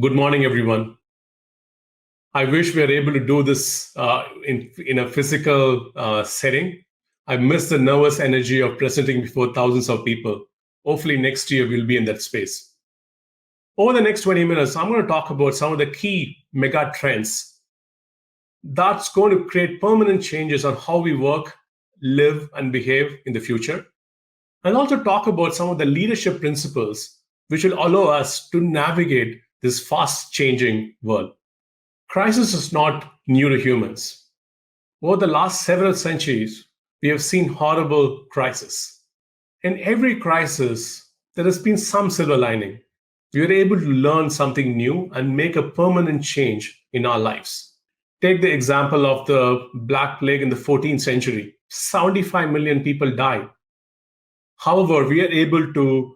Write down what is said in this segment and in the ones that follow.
Good morning, everyone. I wish we were able to do this in a physical setting. I miss the nervous energy of presenting before thousands of people. Hopefully next year we'll be in that space. Over the next 20 minutes, I'm going to talk about some of the key mega trends that's going to create permanent changes on how we work, live, and behave in the future. And also talk about some of the leadership principles which will allow us to navigate this fast changing world. Crisis is not new to humans. Over the last several centuries, we have seen horrible crises. In every crisis, there has been some silver lining. We are able to learn something new and make a permanent change in our lives. Take the example of the Black Plague in the 14th century. 75 million people died. However, we are able to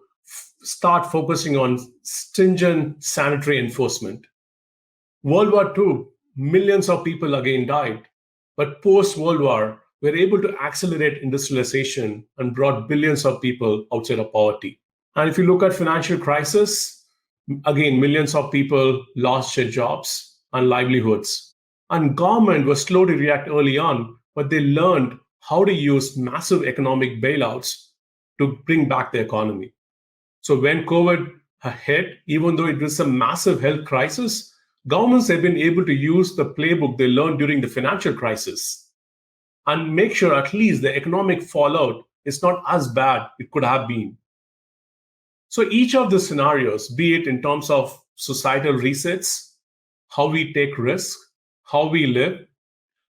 start focusing on stringent sanitary enforcement. World War II, millions of people again died. But post-World War, we were able to accelerate industrialization and brought billions of people outside of poverty. And if you look at financial crisis, again, millions of people lost their jobs and livelihoods. And government was slow to react early on, but they learned how to use massive economic bailouts to bring back the economy. So when COVID hit, even though it was a massive health crisis, governments have been able to use the playbook they learned during the financial crisis and make sure at least the economic fallout is not as bad it could have been. So each of the scenarios, be it in terms of societal resets, how we take risks, how we live,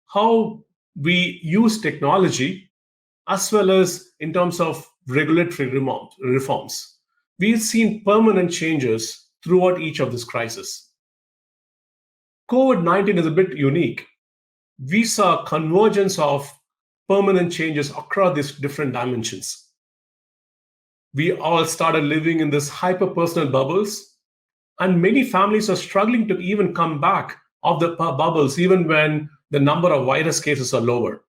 how we use technology, as well as in terms of regulatory reforms, we've seen permanent changes throughout each of these crises. COVID-19 is a bit unique. We saw convergence of permanent changes across these different dimensions. We all started living in this hyper-personal bubbles, and many families are struggling to even come back of the bubbles, even when the number of virus cases are lower.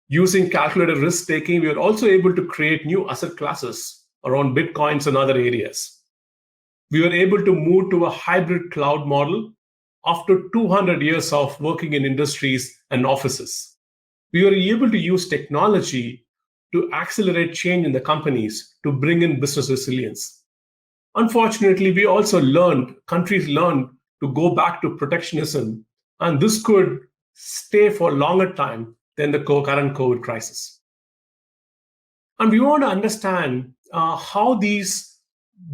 Using calculated risk-taking, we are also able to create new asset classes around Bitcoins and other areas. We were able to move to a hybrid cloud model after 200 years of working in industries and offices. We were able to use technology to accelerate change in the companies to bring in business resilience. Unfortunately, we also countries learned to go back to protectionism, and this could stay for a longer time than the current COVID crisis. And we want to understand how these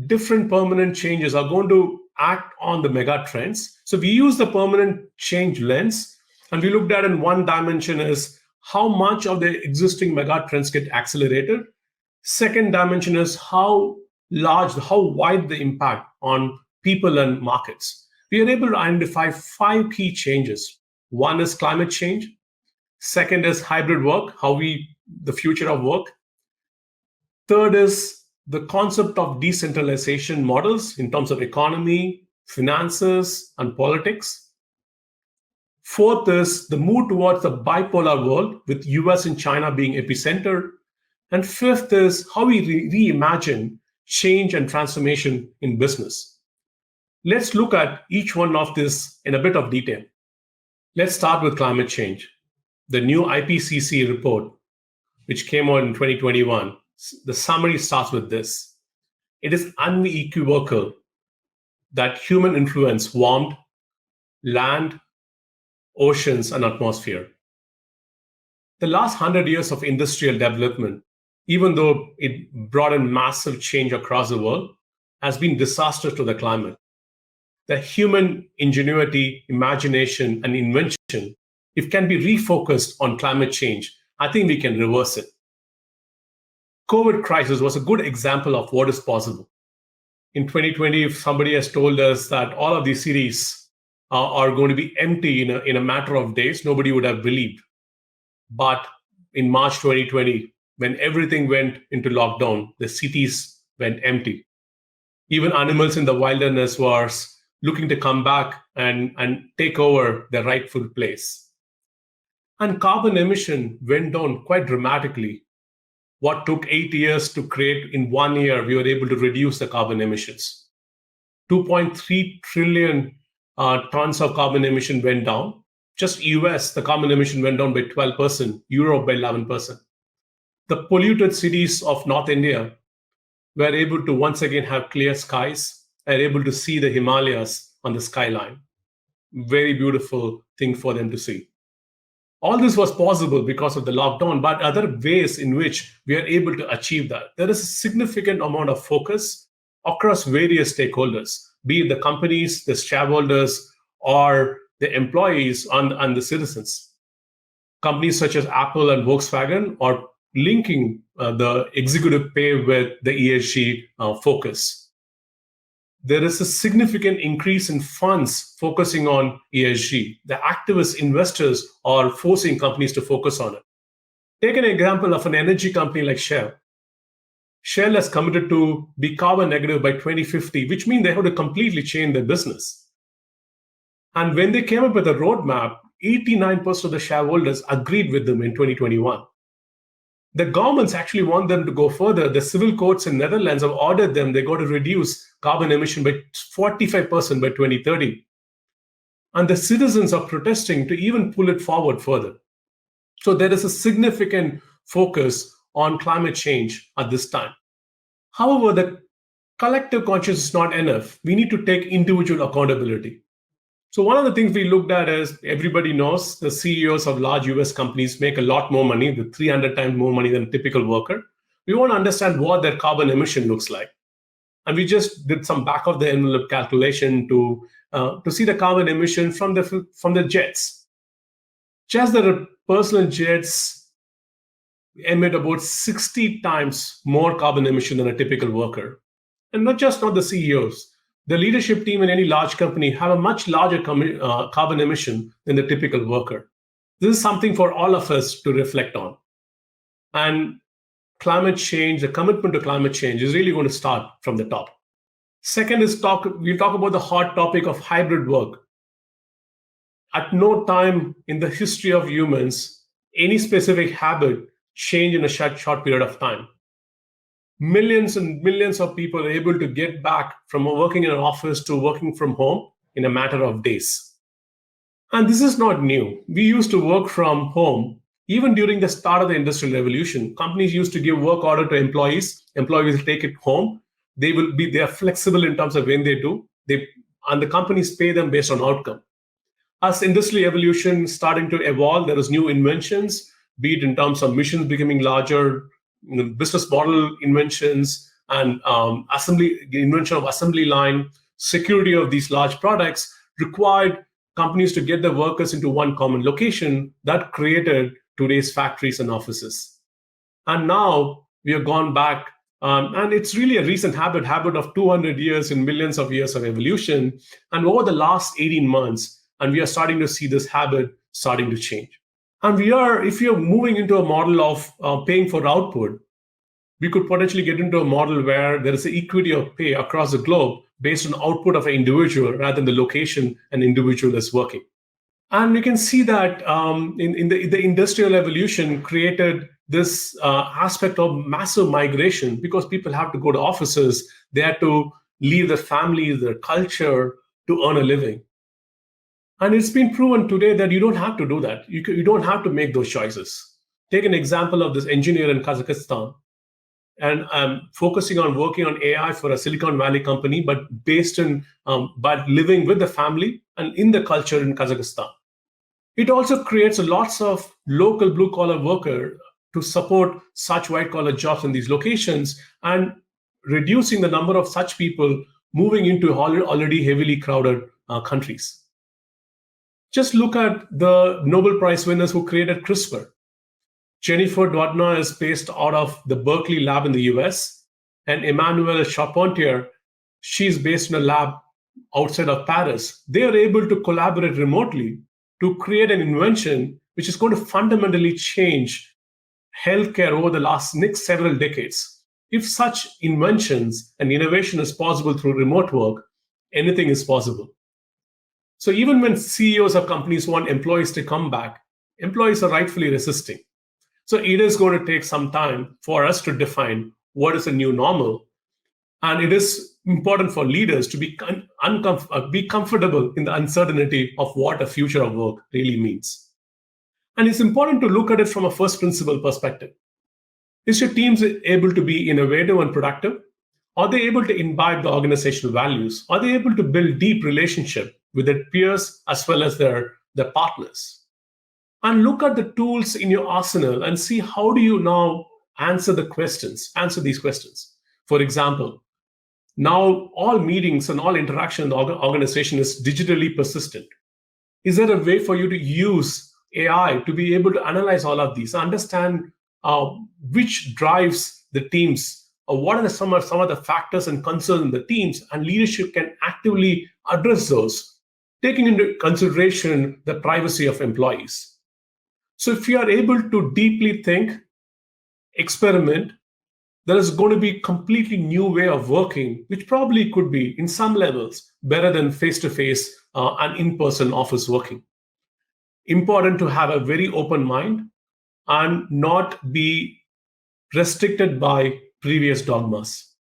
different permanent changes are going to act on the mega trends. So we use the permanent change lens, and we looked at in one dimension is how much of the existing mega trends get accelerated. Second dimension is how wide the impact on people and markets. We are able to identify 5 key changes. One is climate change. Second is hybrid work, the future of work. Third is the concept of decentralization models in terms of economy, finances, and politics. Fourth is the move towards the bipolar world, with US and China being epicenter. And fifth is how we reimagine change and transformation in business. Let's look at each one of this in a bit of detail. Let's start with climate change. The new IPCC report, which came out in 2021, the summary starts with this. It is unequivocal that human influence warmed land, oceans, and atmosphere. The last 100 years of industrial development, even though it brought in massive change across the world, has been disastrous to the climate. The human ingenuity, imagination, and invention, if can be refocused on climate change, I think we can reverse it. COVID crisis was a good example of what is possible. In 2020, if somebody has told us that all of these cities are going to be empty in a matter of days, nobody would have believed. But in March 2020, when everything went into lockdown, the cities went empty. Even animals in the wilderness were looking to come back and take over their rightful place. And carbon emission went down quite dramatically. What took 8 years to create, in 1 year, we were able to reduce the carbon emissions. 2.3 trillion tons of carbon emission went down. Just US, the carbon emission went down by 12%, Europe by 11%. The polluted cities of North India were able to once again have clear skies, are able to see the Himalayas on the skyline. Very beautiful thing for them to see. All this was possible because of the lockdown, but other ways in which we are able to achieve that. There is a significant amount of focus across various stakeholders, be it the companies, the shareholders, or the employees and the citizens. Companies such as Apple and Volkswagen are linking the executive pay with the ESG focus. There is a significant increase in funds focusing on ESG. The activist investors are forcing companies to focus on it. Take an example of an energy company like Shell. Shell has committed to be carbon negative by 2050, which means they have to completely change their business. And when they came up with a roadmap, 89% of the shareholders agreed with them in 2021. The governments actually want them to go further. The civil courts in Netherlands have ordered them, they got to reduce carbon emission by 45% by 2030. And the citizens are protesting to even pull it forward further. So there is a significant focus on climate change at this time. However, the collective conscience is not enough. We need to take individual accountability. So one of the things we looked at is, everybody knows the CEOs of large US companies make a lot more money, with 300 times more money than a typical worker. We want to understand what their carbon emission looks like. And we just did some back of the envelope calculation to see the carbon emission from the jets. Just the personal jets emit about 60 times more carbon emission than a typical worker. And not the CEOs. The leadership team in any large company have a much larger carbon emission than the typical worker. This is something for all of us to reflect on. And climate change, the commitment to climate change is really going to start from the top. Second is we'll talk about the hot topic of hybrid work. At no time in the history of humans, any specific habit changed in a short period of time. Millions and millions of people are able to get back from working in an office to working from home in a matter of days. And this is not new. We used to work from home. Even during the start of the Industrial Revolution, companies used to give work order to employees. Employees will take it home. They are flexible in terms of when they do. And the companies pay them based on outcome. As Industrial Evolution starting to evolve, there is new inventions, be it in terms of machines becoming larger, business model inventions, and invention of assembly line, security of these large products required companies to get the workers into one common location. That created today's factories and offices. And now we have gone back, and it's really a recent habit of 200 years and millions of years of evolution. And over the last 18 months, and we are starting to see this habit starting to change. And if you're moving into a model of paying for output, we could potentially get into a model where there is an equity of pay across the globe based on output of an individual rather than the location an individual is working. And we can see that in the industrial evolution created this aspect of massive migration, because people have to go to offices, they have to leave their families, their culture to earn a living. And it's been proven today that you don't have to do that. You don't have to make those choices. Take an example of this engineer in Kazakhstan, and focusing on working on AI for a Silicon Valley company, but but living with the family and in the culture in Kazakhstan. It also creates lots of local blue-collar worker to support such white-collar jobs in these locations, and reducing the number of such people moving into already heavily crowded countries. Just look at the Nobel Prize winners who created CRISPR. Jennifer Doudna is based out of the Berkeley lab in the US, and Emmanuelle Charpentier, she's based in a lab outside of Paris. They are able to collaborate remotely to create an invention which is going to fundamentally change healthcare over the next several decades. If such inventions and innovation is possible through remote work, anything is possible. So even when CEOs of companies want employees to come back, employees are rightfully resisting. So it is going to take some time for us to define what is a new normal. And it is important for leaders to be comfortable in the uncertainty of what a future of work really means. And it's important to look at it from a first principle perspective. Is your team able to be innovative and productive? Are they able to imbibe the organizational values? Are they able to build deep relationship with their peers as well as their partners? And look at the tools in your arsenal and see how do you now answer these questions. For example, now all meetings and all interaction in the organization is digitally persistent. Is there a way for you to use AI to be able to analyze all of these, understand which drives the teams, or what are some of the factors and concerns in the teams, and leadership can actively address those, taking into consideration the privacy of employees. So if you are able to deeply think, experiment, there is going to be a completely new way of working, which probably could be, in some levels, better than face-to-face and in-person office working. Important to have a very open mind and not be restricted by previous dogmas.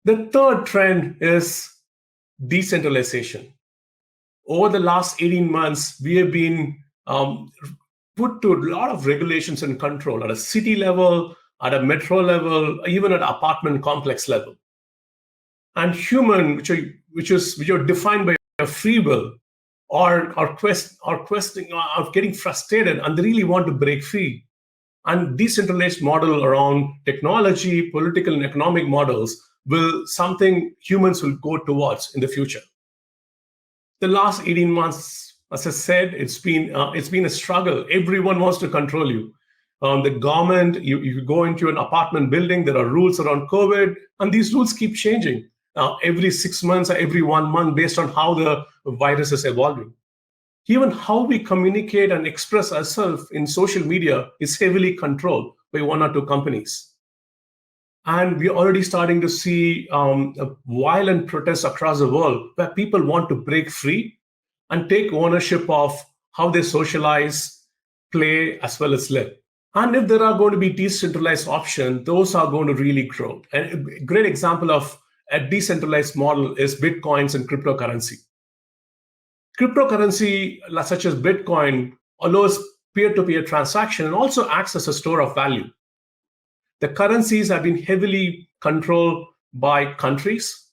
The third trend is decentralization. Over the last 18 months, we have been put to a lot of regulations and control at a city level, at a metro level, even at apartment complex level. And human, which are defined by a free will, are questioning, are getting frustrated, and they really want to break free. And decentralized model around technology, political and economic models will something humans will go towards in the future. The last 18 months, as I said, it's been a struggle. Everyone wants to control you. The government, you go into an apartment building, there are rules around COVID, and these rules keep changing every 6 months or every 1 month based on how the virus is evolving. Even how we communicate and express ourselves in social media is heavily controlled by one or two companies. And we're already starting to see violent protests across the world where people want to break free and take ownership of how they socialize, play, as well as live. And if there are going to be decentralized options, those are going to really grow. And a great example of a decentralized model is Bitcoins and cryptocurrency. Cryptocurrency, such as Bitcoin, allows peer-to-peer transaction and also acts as a store of value. The currencies have been heavily controlled by countries,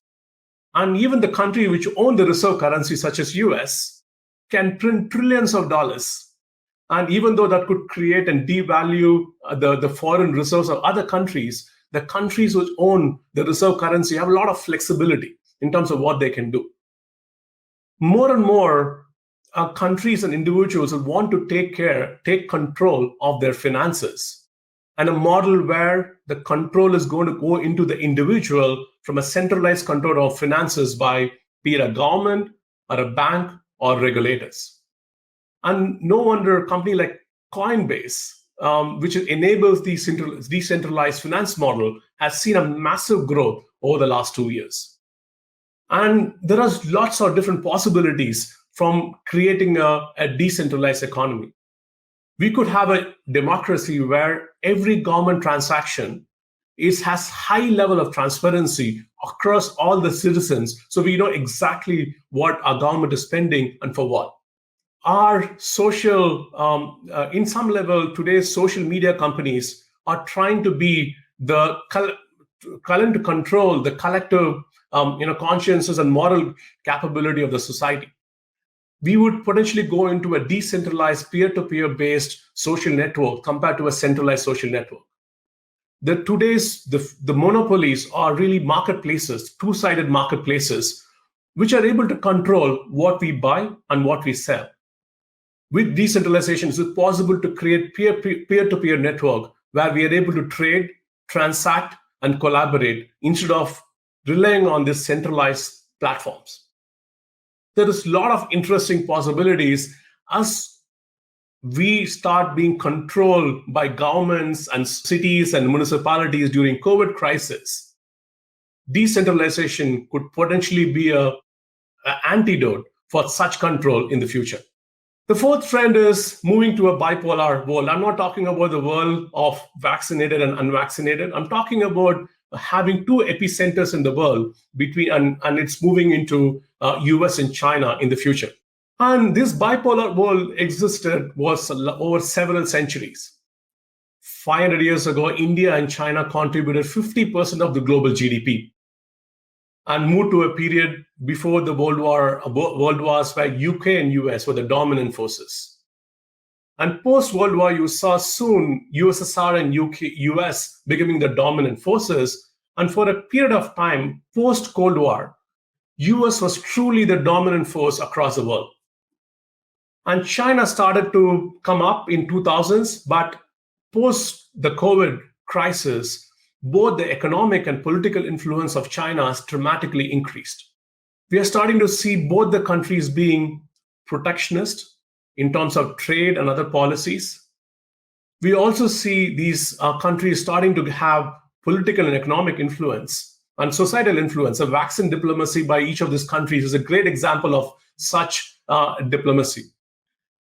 and even the country which own the reserve currency, such as US, can print trillions of dollars. And even though that could create and devalue the foreign reserves of other countries, the countries which own the reserve currency have a lot of flexibility in terms of what they can do. More and more countries and individuals will want to take control of their finances. And a model where the control is going to go into the individual from a centralized control of finances by be it a government or a bank or regulators. And no wonder a company like Coinbase, which enables the decentralized finance model, has seen a massive growth over the last 2 years. And there are lots of different possibilities from creating a decentralized economy. We could have a democracy where every government transaction has high level of transparency across all the citizens, so we know exactly what our government is spending and for what. Our social, in some level, today's social media companies are trying to be trying to control the collective, consciences and moral capability of the society. We would potentially go into a decentralized peer-to-peer based social network compared to a centralized social network. The monopolies are really marketplaces, two-sided marketplaces, which are able to control what we buy and what we sell. With decentralization, it's possible to create peer-to-peer network where we are able to trade, transact, and collaborate instead of relying on these centralized platforms. There is a lot of interesting possibilities as we start being controlled by governments and cities and municipalities during COVID crisis. Decentralization could potentially be an antidote for such control in the future. The fourth trend is moving to a bipolar world. I'm not talking about the world of vaccinated and unvaccinated. I'm talking about having two epicenters in the world and it's moving into US and China in the future. And this bipolar world was over several centuries. 500 years ago, India and China contributed 50% of the global GDP, and moved to a period before the world wars where UK and US were the dominant forces. And post-World War, you saw soon USSR and US becoming the dominant forces. And for a period of time, post-Cold War, US was truly the dominant force across the world. And China started to come up in 2000s, but post the COVID crisis, both the economic and political influence of China has dramatically increased. We are starting to see both the countries being protectionist in terms of trade and other policies. We also see these countries starting to have political and economic influence and societal influence. A vaccine diplomacy by each of these countries is a great example of such diplomacy.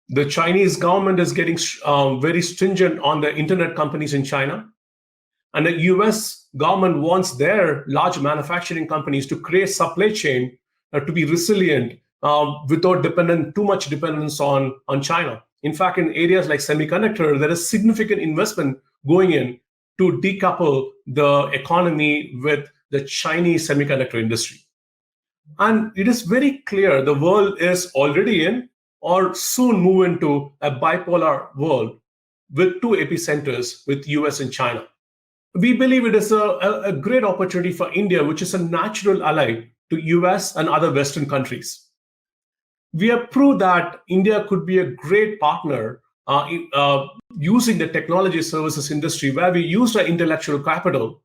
The Chinese government is getting very stringent on the internet companies in China. And the US government wants their large manufacturing companies to create supply chain to be resilient without too much dependence on China. In fact, in areas like semiconductor, there is significant investment going in to decouple the economy with the Chinese semiconductor industry. And it is very clear the world is already in or soon move into a bipolar world with two epicenters with US and China. We believe it is a great opportunity for India, which is a natural ally to US and other Western countries. We have proved that India could be a great partner using the technology services industry, where we use our intellectual capital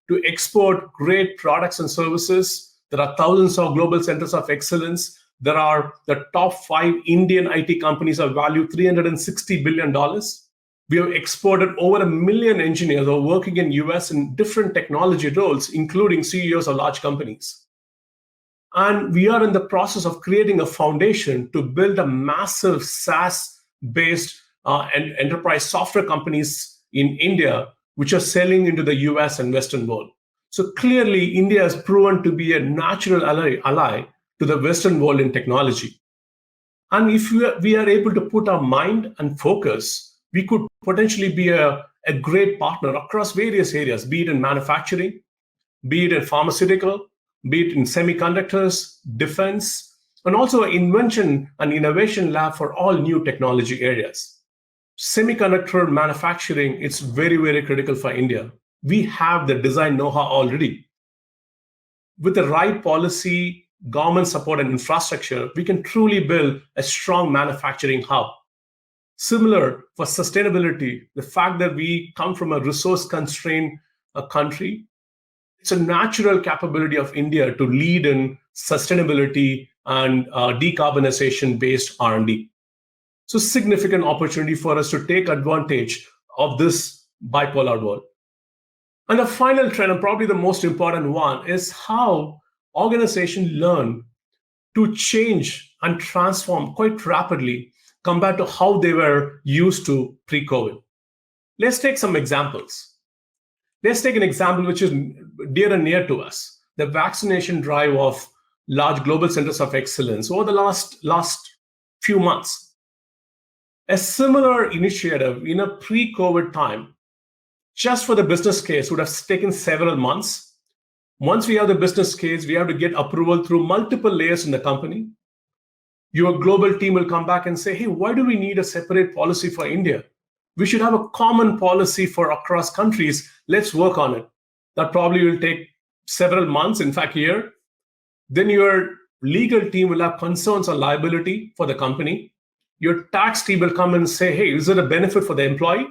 to export great products and services. There are thousands of global centers of excellence. There are the top 5 Indian IT companies are valued $360 billion. We have exported over 1 million engineers who are working in US in different technology roles, including CEOs of large companies. And we are in the process of creating a foundation to build a massive SaaS-based and enterprise software companies in India, which are selling into the US and Western world. So clearly, India has proven to be a natural ally to the Western world in technology. And if we are able to put our mind and focus, we could potentially be a great partner across various areas, be it in manufacturing, be it in pharmaceutical, be it in semiconductors, defense, and also an invention and innovation lab for all new technology areas. Semiconductor manufacturing, it's very, very critical for India. We have the design know-how already. With the right policy, government support, and infrastructure, we can truly build a strong manufacturing hub. Similar for sustainability, the fact that we come from a resource-constrained country, it's a natural capability of India to lead in sustainability and decarbonization-based R&D. So significant opportunity for us to take advantage of this bipolar world. And the final trend, and probably the most important one, is how organizations learn to change and transform quite rapidly compared to how they were used to pre-COVID. Let's take some examples. Let's take an example which is dear and near to us, the vaccination drive of large global centers of excellence over the last few months. A similar initiative in a pre-COVID time, just for the business case, would have taken several months. Once we have the business case, we have to get approval through multiple layers in the company. Your global team will come back and say, hey, why do we need a separate policy for India? We should have a common policy for across countries. Let's work on it. That probably will take several months, in fact, a year. Then your legal team will have concerns on liability for the company. Your tax team will come and say, hey, is it a benefit for the employee?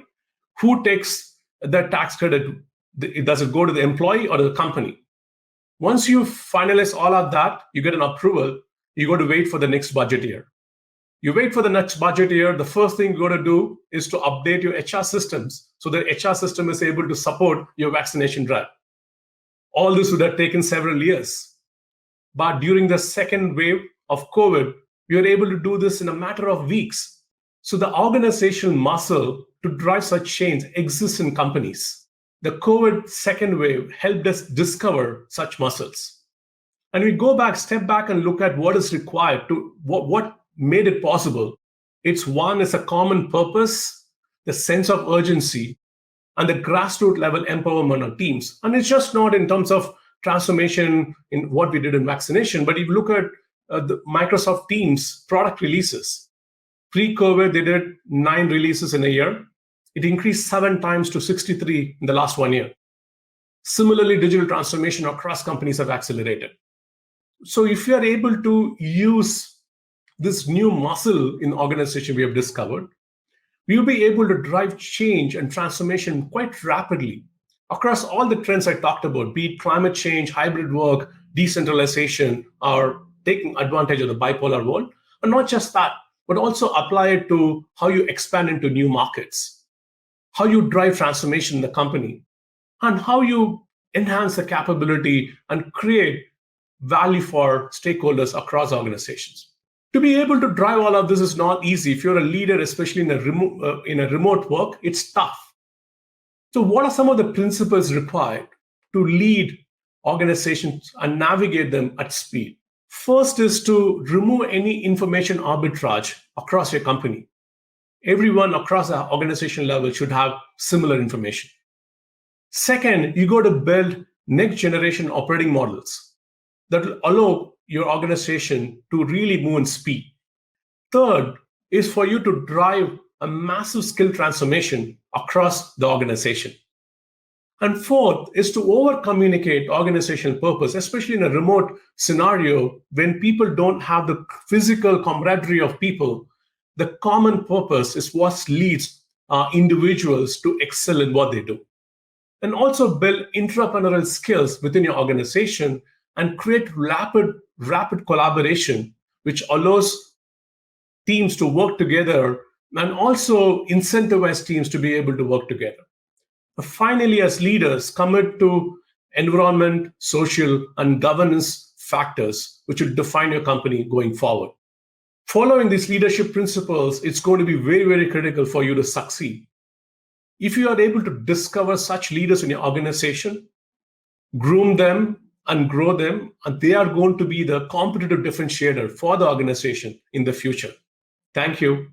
Who takes the tax credit? Does it go to the employee or the company? Once you finalize all of that, you get an approval, you got to wait for the next budget year. You wait for the next budget year, the first thing you got to do is to update your HR systems so the HR system is able to support your vaccination drive. All this would have taken several years. But during the second wave of COVID, we were able to do this in a matter of weeks. So the organizational muscle to drive such change exists in companies. The COVID second wave helped us discover such muscles. And we step back and look at what is required to what made it possible. It's one is a common purpose, the sense of urgency, and the grassroots level empowerment of teams. And it's just not in terms of transformation in what we did in vaccination, but if you look at the Microsoft Teams product releases. Pre-COVID, they did 9 releases in a year. It increased 7 times to 63 in the last 1 year. Similarly, digital transformation across companies have accelerated. So if you are able to use this new muscle in organization we have discovered, we will be able to drive change and transformation quite rapidly across all the trends I talked about, be it climate change, hybrid work, decentralization, or taking advantage of the bipolar world. And not just that, but also apply it to how you expand into new markets, how you drive transformation in the company, and how you enhance the capability and create value for stakeholders across organizations. To be able to drive all of this is not easy. If you're a leader, especially in a remote work, it's tough. So what are some of the principles required to lead organizations and navigate them at speed? First is to remove any information arbitrage across your company. Everyone across the organization level should have similar information. Second, you got to build next generation operating models that will allow your organization to really move in speed. Third is for you to drive a massive skill transformation across the organization. And fourth is to over-communicate organizational purpose, especially in a remote scenario when people don't have the physical camaraderie of people. The common purpose is what leads individuals to excel in what they do. And also build entrepreneurial skills within your organization and create rapid collaboration, which allows teams to work together and also incentivize teams to be able to work together. Finally, as leaders, commit to environment, social, and governance factors, which will define your company going forward. Following these leadership principles, it's going to be very, very critical for you to succeed. If you are able to discover such leaders in your organization, groom them and grow them, and they are going to be the competitive differentiator for the organization in the future. Thank you.